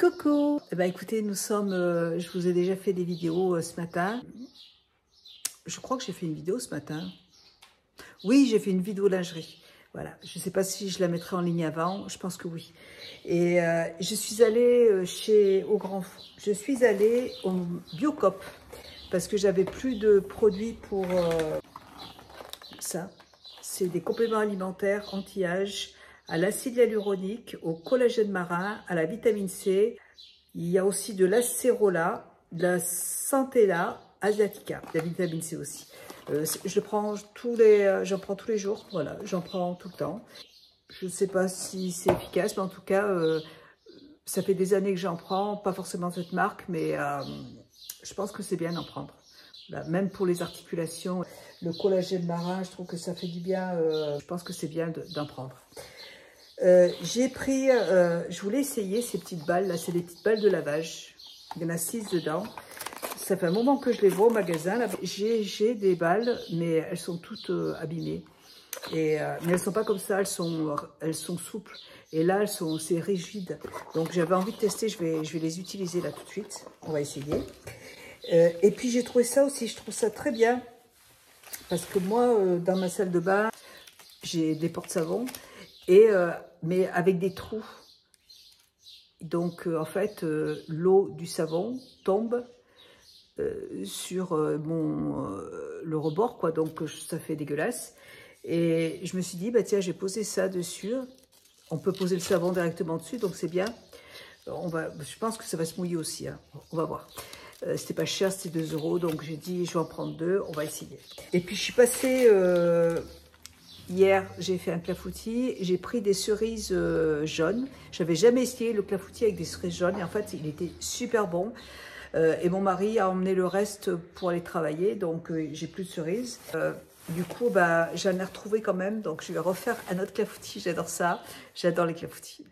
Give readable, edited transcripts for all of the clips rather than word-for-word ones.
Coucou. Eh ben, écoutez, nous sommes, je vous ai déjà fait des vidéos ce matin. Je crois que j'ai fait une vidéo ce matin. Oui, j'ai fait une vidéo lingerie. Voilà, je ne sais pas si je la mettrai en ligne avant, je pense que oui. Et je suis allée au Grand Fond. Je suis allée au Biocop parce que j'avais plus de produits pour ça. C'est des compléments alimentaires anti-âge, à l'acide hyaluronique, au collagène marin, à la vitamine C. Il y a aussi de l'acérola, de la centella asiatica, de la vitamine C aussi. J'en prends tous les jours, voilà, j'en prends tout le temps. Je ne sais pas si c'est efficace, mais en tout cas, ça fait des années que j'en prends, pas forcément cette marque, mais je pense que c'est bien d'en prendre. Voilà, même pour les articulations, le collagène marin, je trouve que ça fait du bien, je pense que c'est bien d'en prendre. J'ai pris, je voulais essayer ces petites balles, là, c'est des petites balles de lavage. Il y en a 6 dedans. Ça fait un moment que je les vois au magasin. J'ai des balles, mais elles sont toutes abîmées. Mais elles ne sont pas comme ça, elles sont souples. Et là, c'est rigide. Donc j'avais envie de tester, je vais les utiliser là tout de suite. On va essayer. Et puis j'ai trouvé ça aussi, je trouve ça très bien. Parce que moi, dans ma salle de bain, j'ai des porte-savons. Mais avec des trous. Donc, en fait, l'eau du savon tombe sur le rebord, quoi. Donc, ça fait dégueulasse. Et je me suis dit, bah tiens, j'ai posé ça dessus. On peut poser le savon directement dessus, donc c'est bien. Je pense que ça va se mouiller aussi, hein. On va voir. C'était pas cher, c'était 2 €, donc j'ai dit, je vais en prendre 2, on va essayer. Et puis, je suis passée... Hier, j'ai fait un clafoutis, j'ai pris des cerises jaunes. J'avais jamais essayé le clafoutis avec des cerises jaunes et en fait, il était super bon. Et mon mari a emmené le reste pour aller travailler, donc j'ai plus de cerises. Du coup, bah, j'en ai retrouvé quand même, donc je vais refaire un autre clafoutis. J'adore ça, j'adore les clafoutis.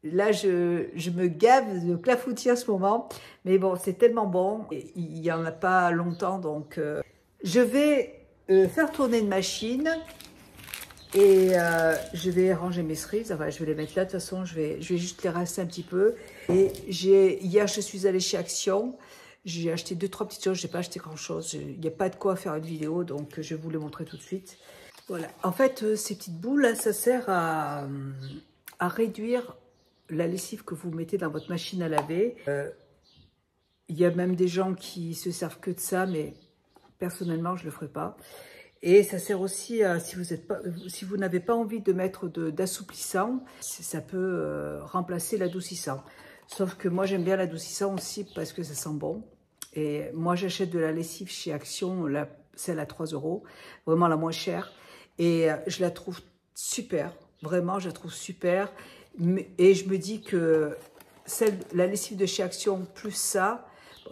Là, je me gave de clafoutis en ce moment, mais bon, c'est tellement bon. Il n'y en a pas longtemps, donc je vais faire tourner une machine. Et je vais ranger mes cerises, enfin je vais les mettre là, de toute façon je vais juste les rincer un petit peu. Et hier je suis allée chez Action, j'ai acheté 2-3 petites choses, je n'ai pas acheté grand chose, il n'y a pas de quoi faire une vidéo donc je vais vous les montrer tout de suite. Voilà, en fait ces petites boules là, ça sert à réduire la lessive que vous mettez dans votre machine à laver. Il y a même des gens qui se servent que de ça, mais personnellement je ne le ferai pas. Et ça sert aussi, si vous n'avez pas envie de mettre d'assouplissant, ça peut remplacer l'adoucissant. Sauf que moi, j'aime bien l'adoucissant aussi parce que ça sent bon. Et moi, j'achète de la lessive chez Action, celle à 3 €, vraiment la moins chère. Et je la trouve super, vraiment, je la trouve super. Et je me dis que la lessive de chez Action plus ça,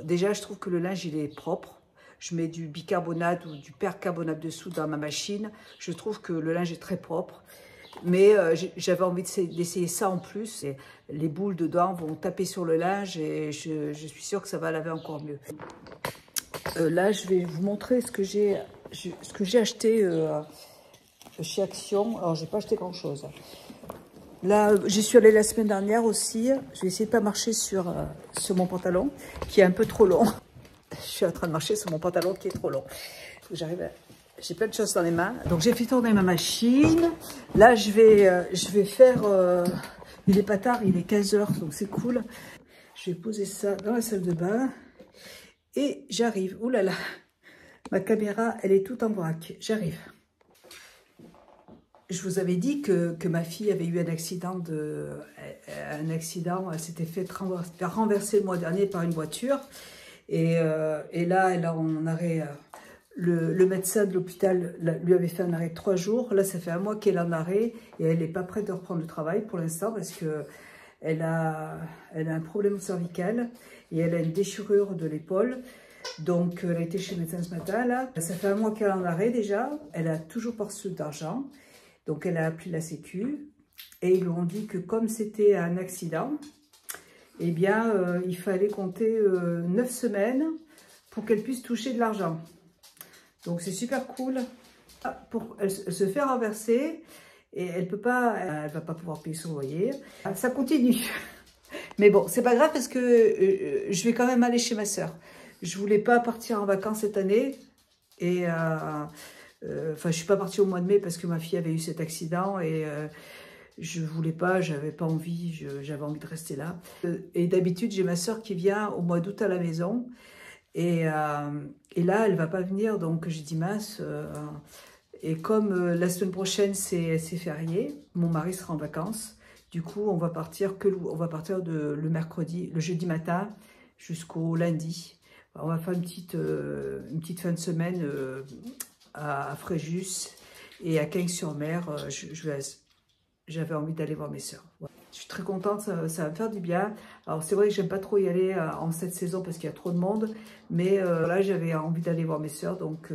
déjà, je trouve que le linge, il est propre. Je mets du bicarbonate ou du percarbonate dessous dans ma machine. Je trouve que le linge est très propre. Mais j'avais envie d'essayer ça en plus. Et les boules dedans vont taper sur le linge et je suis sûre que ça va laver encore mieux. Là, je vais vous montrer ce que j'ai acheté chez Action. Alors, je n'ai pas acheté grand-chose. Là, j'y suis allée la semaine dernière aussi. Je vais essayer de ne pas marcher sur mon pantalon, qui est un peu trop long. Je suis en train de marcher sur mon pantalon qui est trop long. J'ai plein de choses dans les mains. Donc, j'ai fait tourner ma machine. Là, je vais faire... il est pas tard, il est 15 h, donc c'est cool. Je vais poser ça dans la salle de bain. Et j'arrive. Ouh là là, ma caméra, elle est toute en vrac. J'arrive. Je vous avais dit que ma fille avait eu un accident. Elle s'était fait renverser le mois dernier par une voiture. Et là, elle a en arrêt, le médecin de l'hôpital lui avait fait un arrêt de 3 jours. Là, ça fait 1 mois qu'elle est en arrêt et elle n'est pas prête de reprendre le travail pour l'instant parce qu'elle a un problème cervical et elle a une déchirure de l'épaule. Donc, elle a été chez le médecin ce matin. Là, ça fait 1 mois qu'elle est en arrêt déjà. Elle a toujours pas reçu d'argent. Donc, elle a appelé la Sécu et ils lui ont dit que comme c'était un accident, eh bien, il fallait compter 9 semaines pour qu'elle puisse toucher de l'argent. Donc, c'est super cool. Elle se fait renverser et elle va pas pouvoir payer son loyer. Ça continue. Mais bon, c'est pas grave parce que je vais quand même aller chez ma sœur. Je voulais pas partir en vacances cette année. Et enfin, je suis pas partie au mois de mai parce que ma fille avait eu cet accident. Et je voulais pas, j'avais pas envie, j'avais envie de rester là. Et d'habitude, j'ai ma sœur qui vient au mois d'août à la maison. Et là, elle va pas venir. Donc, j'ai dit mince. Et comme la semaine prochaine, c'est férié, mon mari sera en vacances. Du coup, on va partir le mercredi, le jeudi matin jusqu'au lundi. On va faire une petite fin de semaine à Fréjus et à Cagnes-sur-Mer. J'avais envie d'aller voir mes sœurs. Voilà. Je suis très contente, ça va me faire du bien. Alors c'est vrai que j'aime pas trop y aller en cette saison parce qu'il y a trop de monde. Mais là, j'avais envie d'aller voir mes sœurs, donc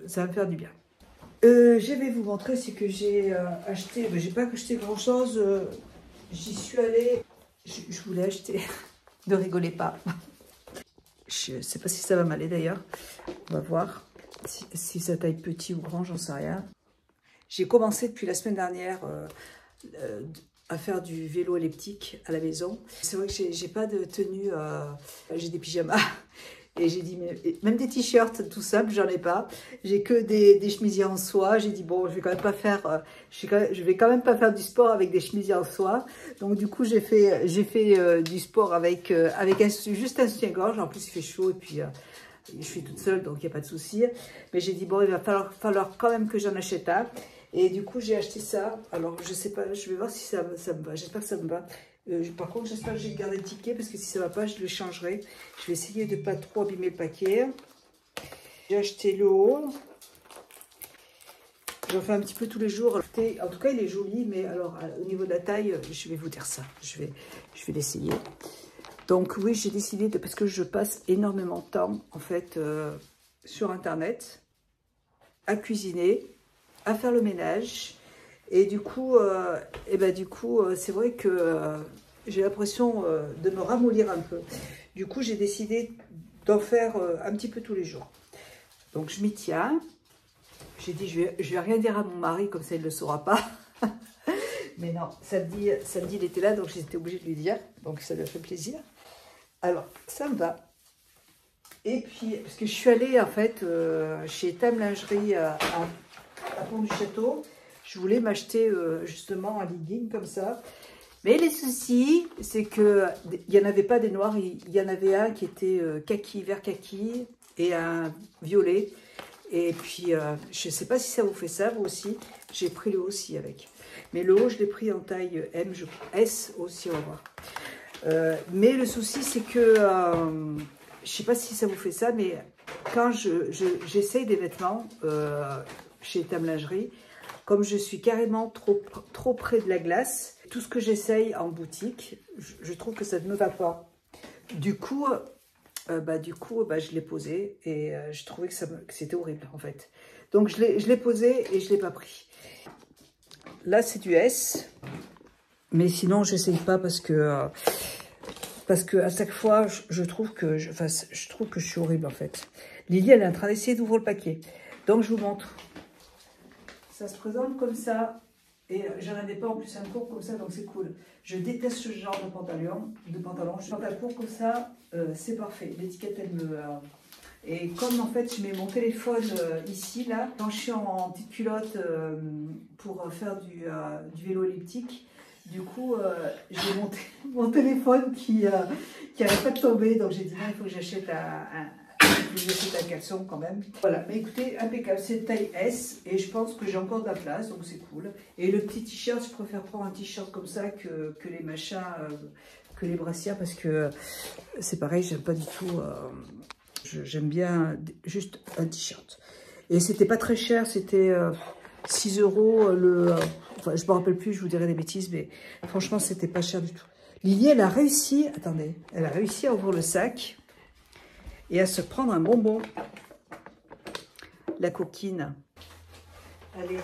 ça va me faire du bien. Je vais vous montrer ce que j'ai acheté. Ben, j'ai pas acheté grand chose. J'y suis allée. Je voulais acheter. Ne rigolez pas. Je sais pas si ça va m'aller d'ailleurs. On va voir si ça taille petit ou grand, j'en sais rien. J'ai commencé depuis la semaine dernière à faire du vélo elliptique à la maison. C'est vrai que j'ai pas de tenue. J'ai des pyjamas. Et j'ai dit, même des t-shirts tout simples, j'en ai pas. J'ai que des chemisiers en soie. J'ai dit, bon, je vais quand même pas faire, je vais quand même pas faire du sport avec des chemisiers en soie. Donc, du coup, j'ai fait du sport avec juste un soutien-gorge. En plus, il fait chaud et puis je suis toute seule, donc il n'y a pas de souci. Mais j'ai dit, bon, il va falloir quand même que j'en achète un. Et du coup, j'ai acheté ça. Alors, je sais pas, je vais voir si ça me va. J'espère que ça me va. Par contre, j'espère que j'ai gardé le ticket parce que si ça ne va pas, je le changerai. Je vais essayer de ne pas trop abîmer le paquet. J'ai acheté le haut. J'en fais un petit peu tous les jours. En tout cas, il est joli, mais alors au niveau de la taille, je vais vous dire ça. Je vais l'essayer. Donc oui, j'ai décidé parce que je passe énormément de temps en fait sur Internet à cuisiner, à faire le ménage. Et du coup, c'est vrai que j'ai l'impression de me ramollir un peu. Du coup, j'ai décidé d'en faire un petit peu tous les jours. Donc, je m'y tiens. J'ai dit, je vais rien dire à mon mari, comme ça, il ne le saura pas. Mais non, samedi, il était là, donc j'étais obligée de lui dire. Donc, ça lui a fait plaisir. Alors, ça me va. Et puis, parce que je suis allée, en fait, chez Tam Lingerie à Pont-du-Château. Je voulais m'acheter justement un legging comme ça. Mais les soucis, c'est qu'il n'y en avait pas des noirs. Il y en avait un qui était kaki, vert kaki et un violet. Et puis, je ne sais pas si ça vous fait ça, vous aussi. J'ai pris le haut aussi avec. Mais le haut, je l'ai pris en taille M, S aussi, on va voir. Mais le souci, c'est que, je ne sais pas si ça vous fait ça, mais quand j'essaye des vêtements chez Tam Lingerie, comme je suis carrément trop près de la glace, tout ce que j'essaye en boutique, je trouve que ça ne me va pas. Du coup, je l'ai posé et je trouvais que c'était horrible en fait. Donc je l'ai posé et je ne l'ai pas pris. Là, c'est du S. Mais sinon, je n'essaye pas parce que à chaque fois, je trouve que je suis horrible en fait. Lily, elle est en train d'essayer d'ouvrir le paquet. Donc, je vous montre. Ça se présente comme ça. Et j'en avais pas en plus un court comme ça, donc c'est cool. Je déteste ce genre de pantalon. Je pantalon court comme ça, c'est parfait. L'étiquette, elle me... Et comme en fait, je mets mon téléphone ici, là, quand je suis en petite culotte pour faire du vélo elliptique, du coup, j'ai mon téléphone qui n'arrête pas de tomber. Donc j'ai dit, non, il faut que j'achète un caleçon quand même. Voilà, mais écoutez, impeccable, c'est taille S et je pense que j'ai encore de la place, donc c'est cool. Et le petit t-shirt, je préfère prendre un t-shirt comme ça que les machins, que les brassières, parce que c'est pareil, j'aime pas du tout, j'aime bien juste un t-shirt. Et c'était pas très cher, c'était 6 € enfin je me rappelle plus, je vous dirai des bêtises, mais franchement c'était pas cher du tout. Lily, elle a réussi, attendez, elle a réussi à ouvrir le sac et à se prendre un bonbon. La coquine. Allez,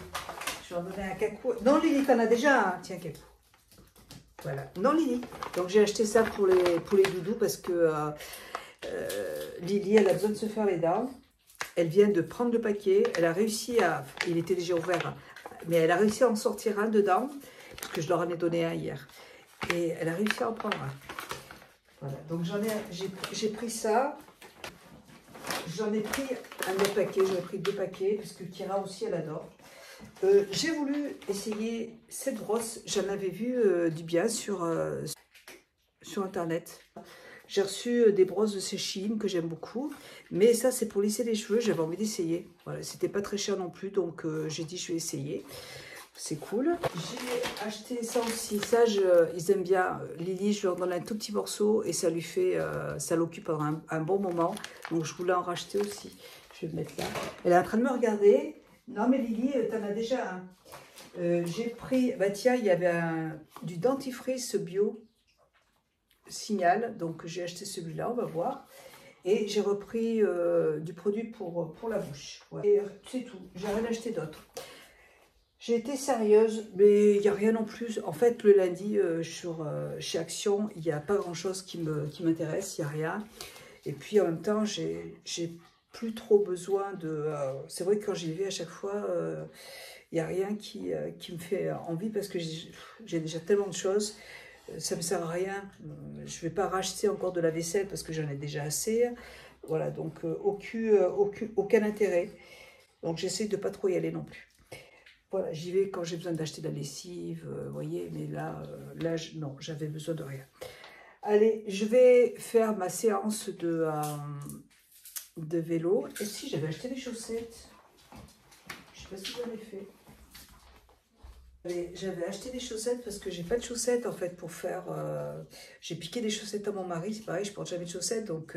je vais en donner un cacou. Non, Lily, t'en as déjà un. Tiens, cacou. Voilà. Non, Lily. Donc, j'ai acheté ça pour les doudous parce que Lily, elle a besoin de se faire les dents. Elle vient de prendre le paquet. Elle a réussi à... Il était déjà ouvert. Mais elle a réussi à en sortir un dedans parce que je leur en ai donné un hier. Et elle a réussi à en prendre un. Voilà, donc j'ai pris ça. J'en ai pris un autre paquet, j'en ai pris 2 paquets, parce que Kira aussi, elle adore. J'ai voulu essayer cette brosse. J'en avais vu du bien sur Internet. J'ai reçu des brosses de chez Shein que j'aime beaucoup. Mais ça, c'est pour lisser les cheveux. J'avais envie d'essayer. Voilà, c'était pas très cher non plus, donc j'ai dit je vais essayer. C'est cool. J'ai acheté ça aussi. Ça, ils aiment bien. Lily, je leur donne un tout petit morceau et ça lui fait, ça l'occupe pendant un bon moment. Donc, je voulais en racheter aussi. Je vais le mettre là. Elle est en train de me regarder. Non, mais Lily, t'en as déjà un. J'ai pris, bah tiens, il y avait du dentifrice bio Signal. Donc, j'ai acheté celui-là, on va voir. Et j'ai repris du produit pour la bouche. Voilà. Et c'est tout. J'ai rien acheté d'autre. J'ai été sérieuse, mais il n'y a rien non plus. En fait, le lundi, chez Action, il n'y a pas grand-chose qui m'intéresse, il n'y a rien. Et puis, en même temps, j'ai plus trop besoin de... c'est vrai que quand j'y vais à chaque fois, il n'y a rien qui me fait envie parce que j'ai déjà tellement de choses. Ça ne me sert à rien. Je ne vais pas racheter encore de la vaisselle parce que j'en ai déjà assez. Voilà, donc aucun intérêt. Donc, j'essaie de ne pas trop y aller non plus. Voilà, j'y vais quand j'ai besoin d'acheter de la lessive, vous voyez, mais là non, j'avais besoin de rien. Allez, je vais faire ma séance de vélo. Et si j'avais acheté des chaussettes, je ne sais pas si j'en ai fait. J'avais acheté des chaussettes parce que j'ai pas de chaussettes en fait pour faire... j'ai piqué des chaussettes à mon mari, c'est pareil, je porte jamais de chaussettes, donc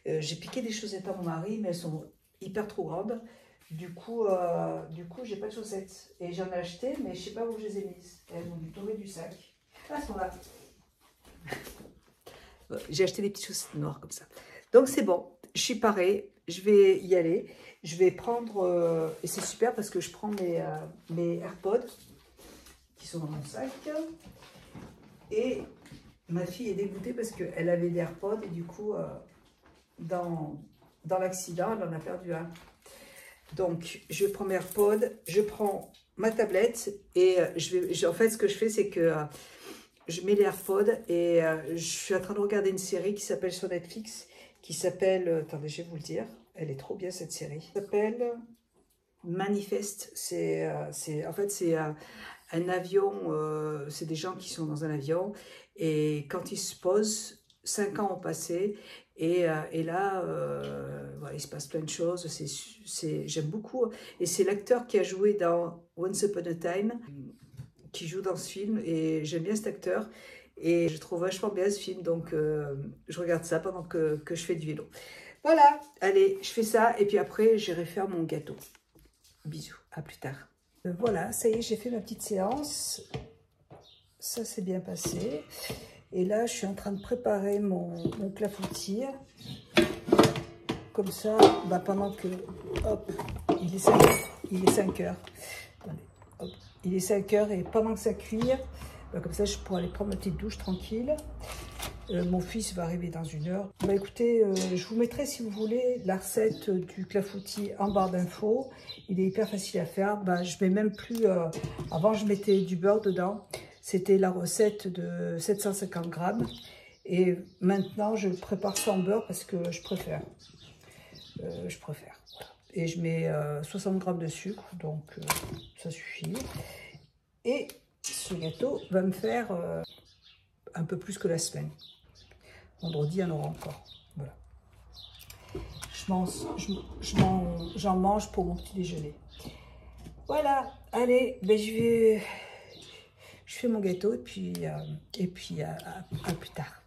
j'ai piqué des chaussettes à mon mari, mais elles sont hyper trop grandes. Du coup, j'ai pas de chaussettes. Et j'en ai acheté, mais je sais pas où je les ai mises. Elles ont dû tomber du sac. Ah, elles sont là. J'ai acheté des petites chaussettes noires comme ça. Donc c'est bon, je suis parée. Je vais y aller. Je vais prendre... et c'est super parce que je prends mes AirPods qui sont dans mon sac. Et ma fille est dégoûtée parce qu'elle avait des AirPods et du coup, dans l'accident, elle en a perdu un. Donc, je prends mes AirPods, je prends ma tablette et en fait, ce que je fais, c'est que je mets les AirPods et je suis en train de regarder une série qui s'appelle sur Netflix, qui s'appelle, attendez, je vais vous le dire, elle est trop bien cette série. Elle s'appelle Manifest. En fait, c'est un avion, c'est des gens qui sont dans un avion et quand ils se posent, 5 ans ont passé. Et là, voilà, il se passe plein de choses, j'aime beaucoup. Et c'est l'acteur qui a joué dans Once Upon a Time, qui joue dans ce film. Et j'aime bien cet acteur. Et je trouve vachement bien ce film. Donc, je regarde ça pendant que je fais du vélo. Voilà, allez, je fais ça. Et puis après, j'irai faire mon gâteau. Bisous, à plus tard. Voilà, ça y est, j'ai fait ma petite séance. Ça s'est bien passé. Et là, je suis en train de préparer mon clafoutis. Comme ça, bah, pendant que... Hop, il est 5 heures. Attendez, hop, il est 5 heures et pendant que ça cuit, bah, comme ça, je pourrai aller prendre ma petite douche tranquille. Mon fils va arriver dans 1 heure. Bah, écoutez, je vous mettrai, si vous voulez, la recette du clafoutis en barre d'infos. Il est hyper facile à faire. Bah, je mets même plus... avant, je mettais du beurre dedans. C'était la recette de 750 grammes. Et maintenant, je prépare sans beurre parce que je préfère. Et je mets 60 grammes de sucre, donc ça suffit. Et ce gâteau va me faire un peu plus que la semaine. Vendredi, il y en aura encore. Voilà. J'en mange pour mon petit déjeuner. Voilà, allez, ben je fais mon gâteau et puis à plus tard.